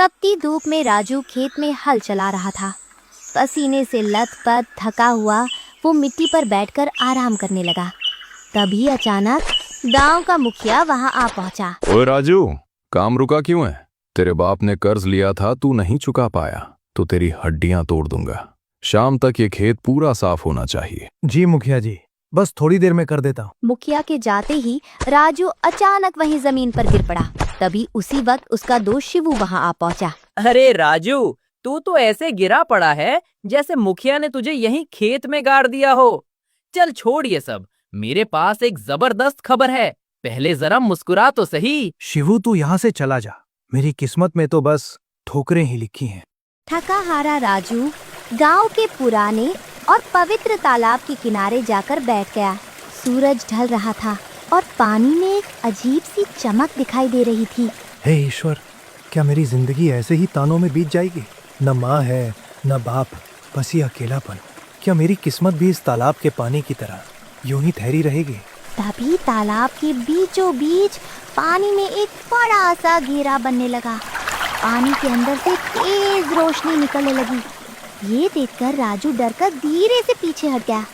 तपती धूप में राजू खेत में हल चला रहा था। पसीने से लथपथ थका हुआ वो मिट्टी पर बैठकर आराम करने लगा। तभी अचानक गांव का मुखिया वहां आ पहुंचा। ओए राजू, काम रुका क्यों है? तेरे बाप ने कर्ज लिया था, तू नहीं चुका पाया तो तेरी हड्डियां तोड़ दूंगा। शाम तक ये खेत पूरा साफ होना चाहिए। जी मुखिया जी, बस थोड़ी देर में कर देता हूँ। मुखिया के जाते ही राजू अचानक वहीं जमीन पर गिर पड़ा। तभी उसी वक्त उसका दोस्त शिवू वहां आ पहुंचा। अरे राजू, तू तो ऐसे गिरा पड़ा है जैसे मुखिया ने तुझे यहीं खेत में गाड़ दिया हो। चल छोड़ ये सब, मेरे पास एक जबरदस्त खबर है। पहले जरा मुस्कुरा तो सही। शिवू तू यहाँ से चला जा, मेरी किस्मत में तो बस ठोकरें ही लिखी हैं। थका हारा राजू गांव के पुराने और पवित्र तालाब के किनारे जाकर बैठ गया। सूरज ढल रहा था और पानी में एक अजीब सी चमक दिखाई दे रही थी। हे ईश्वर, क्या मेरी जिंदगी ऐसे ही तानों में बीत जाएगी? न माँ है न बाप, बस ये अकेलापन। क्या मेरी किस्मत भी इस तालाब के पानी की तरह यूं ही ठहरी रहेगी? तभी तालाब के बीचों बीच पानी में एक बड़ा सा घेरा बनने लगा। पानी के अंदर से तेज रोशनी निकलने लगी। ये देखकर राजू डरकर धीरे से पीछे हट गया।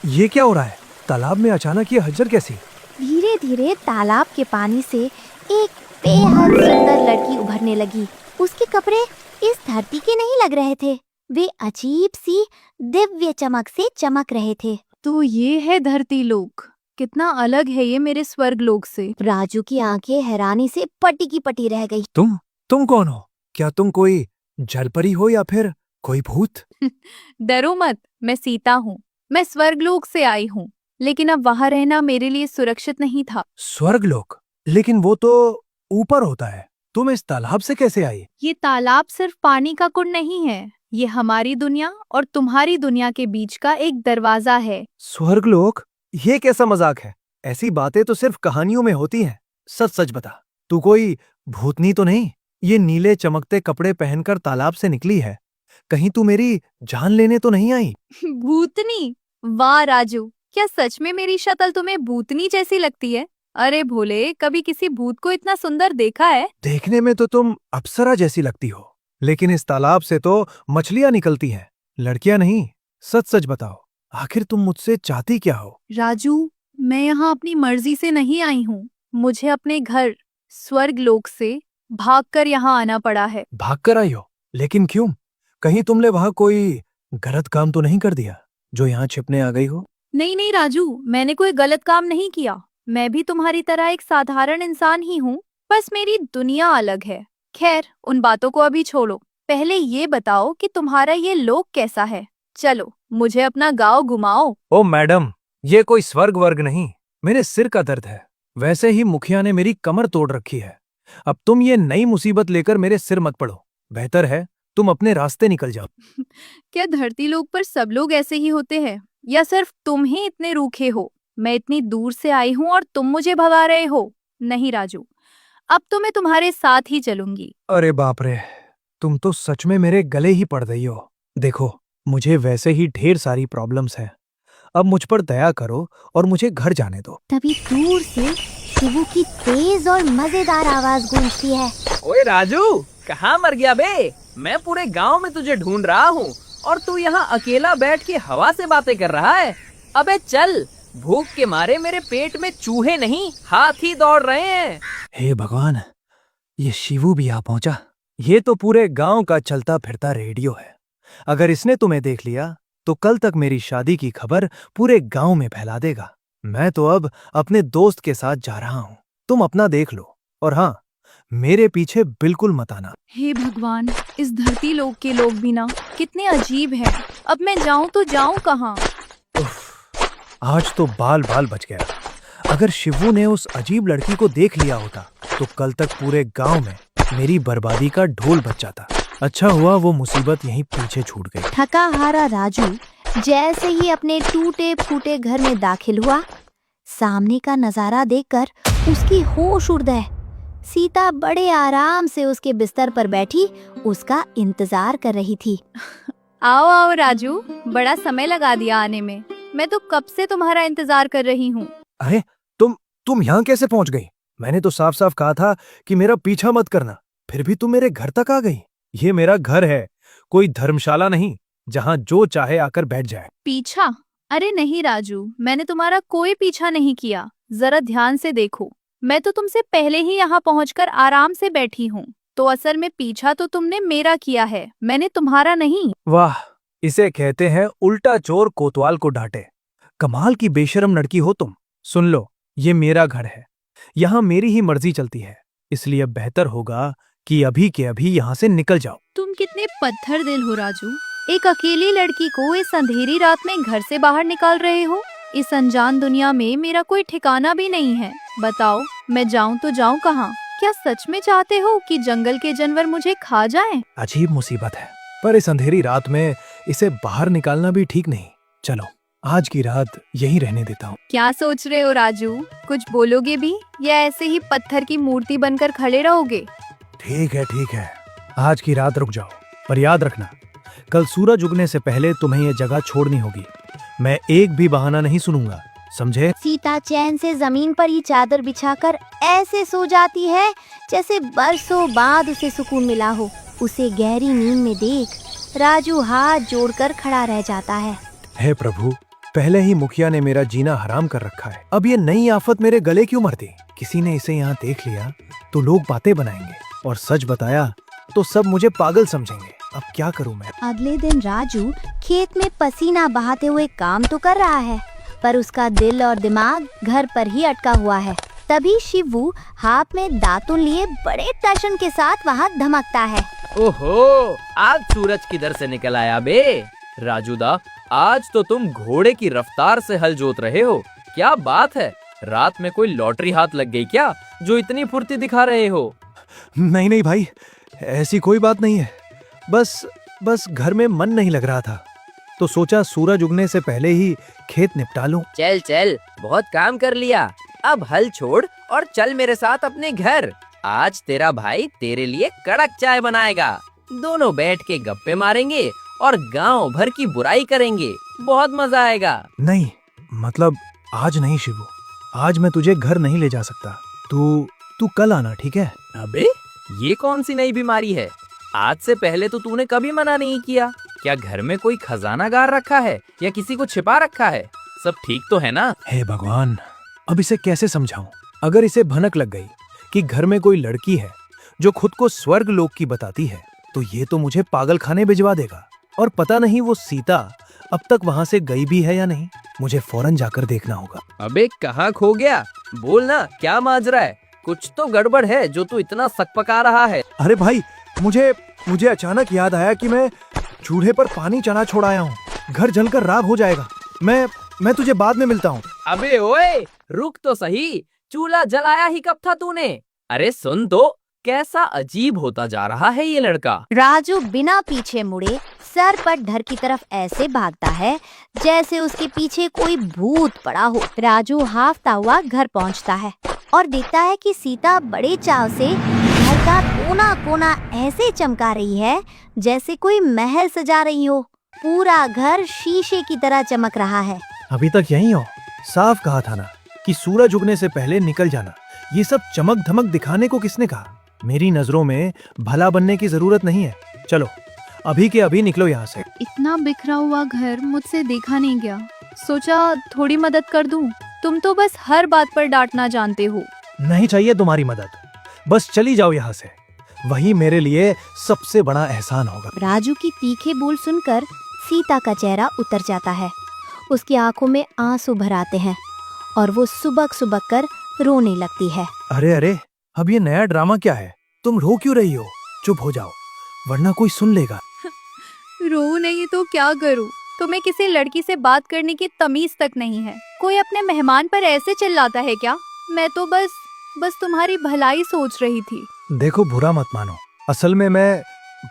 ये क्या हो रहा है? तालाब में अचानक ये हलचल कैसी? धीरे धीरे तालाब के पानी से एक बेहद सुंदर लड़की उभरने लगी। उसके कपड़े इस धरती के नहीं लग रहे थे, वे अजीब सी दिव्य चमक से चमक रहे थे। तो ये है धरती लोक, कितना अलग है ये मेरे स्वर्ग लोक से। राजू की आंखें हैरानी से पटी की पटी रह गई। तुम कौन हो? क्या तुम कोई जलपरी हो या फिर कोई भूत? डरो मत, मैं सीता हूँ। मैं स्वर्ग लोक से आई हूँ, लेकिन अब वहाँ रहना मेरे लिए सुरक्षित नहीं था। स्वर्गलोक? लेकिन वो तो ऊपर होता है। तुम इस तालाब से कैसे आई? ये तालाब सिर्फ पानी का कुंड नहीं है, ये हमारी दुनिया और तुम्हारी दुनिया के बीच का एक दरवाजा है। स्वर्गलोक? ये कैसा मजाक है? ऐसी बातें तो सिर्फ कहानियों में होती हैं। सच सच बता, तू कोई भूतनी तो नहीं? ये नीले चमकते कपड़े पहनकर तालाब से निकली है, कहीं तू मेरी जान लेने तो नहीं आई? भूतनी? वाह राजू, क्या सच में मेरी शक्ल तुम्हें भूतनी जैसी लगती है? अरे भोले, कभी किसी भूत को इतना सुंदर देखा है? देखने में तो तुम अप्सरा जैसी लगती हो, लेकिन इस तालाब से तो मछलियां निकलती हैं, लड़कियां नहीं। सच सच बताओ, आखिर तुम मुझसे चाहती क्या हो? राजू, मैं यहाँ अपनी मर्जी से नहीं आई हूँ। मुझे अपने घर स्वर्ग लोक से भागकर यहाँ आना पड़ा है। भागकर आई हो? लेकिन क्यों? कहीं तुमने वहां कोई गलत काम तो नहीं कर दिया जो यहाँ छिपने आ गई हो? नहीं नहीं राजू, मैंने कोई गलत काम नहीं किया। मैं भी तुम्हारी तरह एक साधारण इंसान ही हूँ, बस मेरी दुनिया अलग है। खैर, उन बातों को अभी छोड़ो। पहले ये बताओ कि तुम्हारा ये लोक कैसा है। चलो, मुझे अपना गांव घुमाओ। ओ मैडम, ये कोई स्वर्ग वर्ग नहीं, मेरे सिर का दर्द है। वैसे ही मुखिया ने मेरी कमर तोड़ रखी है। अब तुम ये नई मुसीबत लेकर मेरे सिर मत पड़ो। बेहतर है तुम अपने रास्ते निकल जाओ। क्या धरती लोक पर सब लोग ऐसे ही होते हैं, या सिर्फ तुम ही इतने रूखे हो? मैं इतनी दूर से आई हूँ और तुम मुझे भगा रहे हो? नहीं राजू, अब तो मैं तुम्हारे साथ ही चलूंगी। अरे बाप रे, तुम तो सच में मेरे गले ही पड़ रही हो। देखो, मुझे वैसे ही ढेर सारी प्रॉब्लम्स हैं। अब मुझ पर दया करो और मुझे घर जाने दो। तभी दूर से शिवू की तेज और मजेदार आवाज गूंजती है। ओए राजू, कहाँ मर गया बे? मैं पूरे गांव में तुझे ढूंढ रहा हूँ और तू यहाँ अकेला बैठ के हवा से बातें कर रहा है। अबे चल, भूख के मारे मेरे पेट में चूहे नहीं हाथी दौड़ रहे हैं। हे भगवान, ये शिवू भी आ पहुंचा। ये तो पूरे गांव का चलता फिरता रेडियो है। अगर इसने तुम्हें देख लिया तो कल तक मेरी शादी की खबर पूरे गांव में फैला देगा। मैं तो अब अपने दोस्त के साथ जा रहा हूँ, तुम अपना देख लो। और हाँ, मेरे पीछे बिल्कुल मत आना। हे भगवान, इस धरती लोक के लोग भी ना कितने अजीब हैं। अब मैं जाऊं तो जाऊं कहाँ? आज तो बाल बाल बच गया। अगर शिवू ने उस अजीब लड़की को देख लिया होता तो कल तक पूरे गांव में मेरी बर्बादी का ढोल बज जाता। अच्छा हुआ वो मुसीबत यहीं पीछे छूट गई। थका हारा राजू जैसे ही अपने टूटे फूटे घर में दाखिल हुआ, सामने का नजारा देखकर उसकी होश उड़ गए। सीता बड़े आराम से उसके बिस्तर पर बैठी उसका इंतजार कर रही थी। आओ आओ राजू, बड़ा समय लगा दिया आने में। मैं तो कब से तुम्हारा इंतजार कर रही हूँ। अरे तुम यहाँ कैसे पहुंच गई? मैंने तो साफ साफ कहा था कि मेरा पीछा मत करना। फिर भी तुम मेरे घर तक आ गई। ये मेरा घर है, कोई धर्मशाला नहीं जहां जो चाहे आकर बैठ जाए। पीछा? अरे नहीं राजू, मैंने तुम्हारा कोई पीछा नहीं किया। जरा ध्यान से देखो, मैं तो तुमसे पहले ही यहाँ पहुंचकर आराम से बैठी हूँ। तो असल में पीछा तो तुमने मेरा किया है, मैंने तुम्हारा नहीं। वाह, इसे कहते हैं उल्टा चोर कोतवाल को डांटे। कमाल की बेशरम लड़की हो तुम। सुन लो, ये मेरा घर है, यहाँ मेरी ही मर्जी चलती है, इसलिए बेहतर होगा कि अभी के अभी यहाँ से निकल जाओ। तुम कितने पत्थर दिल हो राजू, एक अकेली लड़की को इस अंधेरी रात में घर से बाहर निकाल रहे हो। इस अनजान दुनिया में मेरा कोई ठिकाना भी नहीं है। बताओ, मैं जाऊं तो जाऊं कहाँ? क्या सच में चाहते हो कि जंगल के जानवर मुझे खा जाएं? अजीब मुसीबत है, पर इस अंधेरी रात में इसे बाहर निकालना भी ठीक नहीं। चलो, आज की रात यहीं रहने देता हूँ। क्या सोच रहे हो राजू? कुछ बोलोगे भी या ऐसे ही पत्थर की मूर्ति बनकर खड़े रहोगे? ठीक है, आज की रात रुक जाओ, पर याद रखना, कल सूरज उगने से पहले तुम्हें ये जगह छोड़नी होगी। मैं एक भी बहाना नहीं सुनूंगा, समझे? सीता चैन से जमीन पर ही चादर बिछाकर ऐसे सो जाती है जैसे बरसों बाद उसे सुकून मिला हो। उसे गहरी नींद में देख राजू हाथ जोड़कर खड़ा रह जाता है। हे प्रभु, पहले ही मुखिया ने मेरा जीना हराम कर रखा है, अब ये नई आफत मेरे गले क्यों मरती? किसी ने इसे यहाँ देख लिया तो लोग बातें बनाएंगे, और सच बताया तो सब मुझे पागल समझेंगे। अब क्या करूं मैं? अगले दिन राजू खेत में पसीना बहाते हुए काम तो कर रहा है, पर उसका दिल और दिमाग घर पर ही अटका हुआ है। तभी शिवू हाथ में दातुन लिए बड़े टशन के साथ वहाँ धमकता है। ओहो, आज सूरज किधर से निकल आया बे? राजूदा, आज तो तुम घोड़े की रफ्तार से हल जोत रहे हो। क्या बात है, रात में कोई लॉटरी हाथ लग गई क्या, जो इतनी फुर्ती दिखा रहे हो? नहीं भाई, ऐसी कोई बात नहीं है। बस घर में मन नहीं लग रहा था, तो सोचा सूरज उगने से पहले ही खेत निपटा लूं। चल, बहुत काम कर लिया, अब हल छोड़ और चल मेरे साथ अपने घर। आज तेरा भाई तेरे लिए कड़क चाय बनाएगा। दोनों बैठ के गप्पे मारेंगे और गांव भर की बुराई करेंगे। बहुत मजा आएगा। नहीं, मतलब आज नहीं शिवू, आज मैं तुझे घर नहीं ले जा सकता। तू कल आना, ठीक है? अबे, ये कौन सी नई बीमारी है? आज से पहले तो तूने कभी मना नहीं किया। क्या घर में कोई खजाना गार रखा है या किसी को छिपा रखा है? सब ठीक तो है ना? हे भगवान, अब इसे कैसे समझाऊं? अगर इसे भनक लग गई कि घर में कोई लड़की है जो खुद को स्वर्ग लोक की बताती है, तो ये तो मुझे पागल खाने भिजवा देगा। और पता नहीं वो सीता अब तक वहाँ से गई भी है या नहीं। मुझे फौरन जाकर देखना होगा। अबे, कहाँ खो गया? बोल ना, क्या माजरा है? कुछ तो गड़बड़ है जो तू इतना सकपका रहा है। अरे भाई, मुझे अचानक याद आया कि मैं चूल्हे पर पानी चढ़ा छोड़ाया हूँ। घर जलकर राख हो जाएगा। मैं तुझे बाद में मिलता हूँ। अबे ओए, रुक तो सही, चूल्हा जलाया ही कब था तूने? अरे सुन तो, कैसा अजीब होता जा रहा है ये लड़का। राजू बिना पीछे मुड़े सरपट घर की तरफ ऐसे भागता है जैसे उसके पीछे कोई भूत पड़ा हो। राजू हाफता हुआ घर पहुंचता है और देखता है कि सीता बड़े चाव से घर का कोना कोना ऐसे चमका रही है जैसे कोई महल सजा रही हो। पूरा घर शीशे की तरह चमक रहा है। अभी तक यहीं हो? साफ कहा था ना कि सूरज उगने से पहले निकल जाना। ये सब चमक धमक दिखाने को किसने कहा? मेरी नजरों में भला बनने की जरूरत नहीं है। चलो, अभी के अभी निकलो यहाँ से। इतना बिखरा हुआ घर मुझसे देखा नहीं गया, सोचा थोड़ी मदद कर दूं। तुम तो बस हर बात पर डांटना जानते हो। नहीं चाहिए तुम्हारी मदद, बस चली जाओ यहाँ से, वही मेरे लिए सबसे बड़ा एहसान होगा। राजू की तीखे बोल सुनकर सीता का चेहरा उतर जाता है। उसकी आंखों में आंसू भर आते हैं और वो सुबक सुबक कर रोने लगती है। अरे, अब ये नया ड्रामा क्या है? तुम रो क्यों रही हो? चुप हो जाओ, वरना कोई सुन लेगा। रो नहीं तो क्या करूं? तुम्हें किसी लड़की से बात करने की तमीज तक नहीं है। कोई अपने मेहमान पर ऐसे चिल्लाता है क्या? मैं तो बस तुम्हारी भलाई सोच रही थी। देखो, बुरा मत मानो, असल में मैं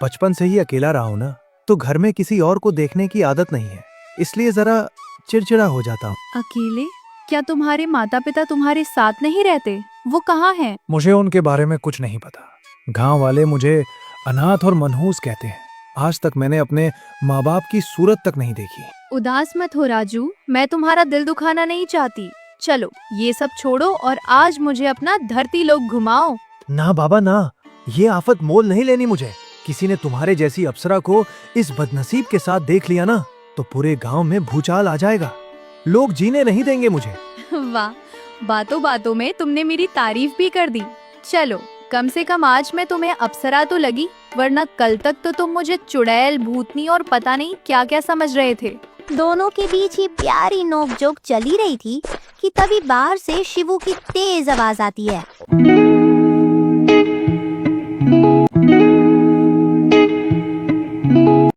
बचपन से ही अकेला रहा हूँ ना, तो घर में किसी और को देखने की आदत नहीं है, इसलिए जरा चिड़चिड़ा हो जाता हूँ। अकेले? क्या तुम्हारे माता पिता तुम्हारे साथ नहीं रहते? वो कहाँ हैं? मुझे उनके बारे में कुछ नहीं पता। गांव वाले मुझे अनाथ और मनहूस कहते हैं। आज तक मैंने अपने माँ बाप की सूरत तक नहीं देखी। उदास मत हो राजू, मैं तुम्हारा दिल दुखाना नहीं चाहती। चलो, ये सब छोड़ो और आज मुझे अपना धरती लोक घुमाओ। ना बाबा ना, ये आफत मोल नहीं लेनी मुझे। किसी ने तुम्हारे जैसी अप्सरा को इस बदनसीब के साथ देख लिया ना, तो पूरे गांव में भूचाल आ जाएगा। लोग जीने नहीं देंगे मुझे। वाह, बातों बातों में तुमने मेरी तारीफ भी कर दी। चलो, कम से कम आज मैं तुम्हें अप्सरा तो लगी, वरना कल तक तो तुम मुझे चुड़ैल, भूतनी और पता नहीं क्या क्या समझ रहे थे। दोनों के बीच ये प्यारी नोकझोंक चली रही थी कि तभी बाहर से शिवू की तेज आवाज आती है।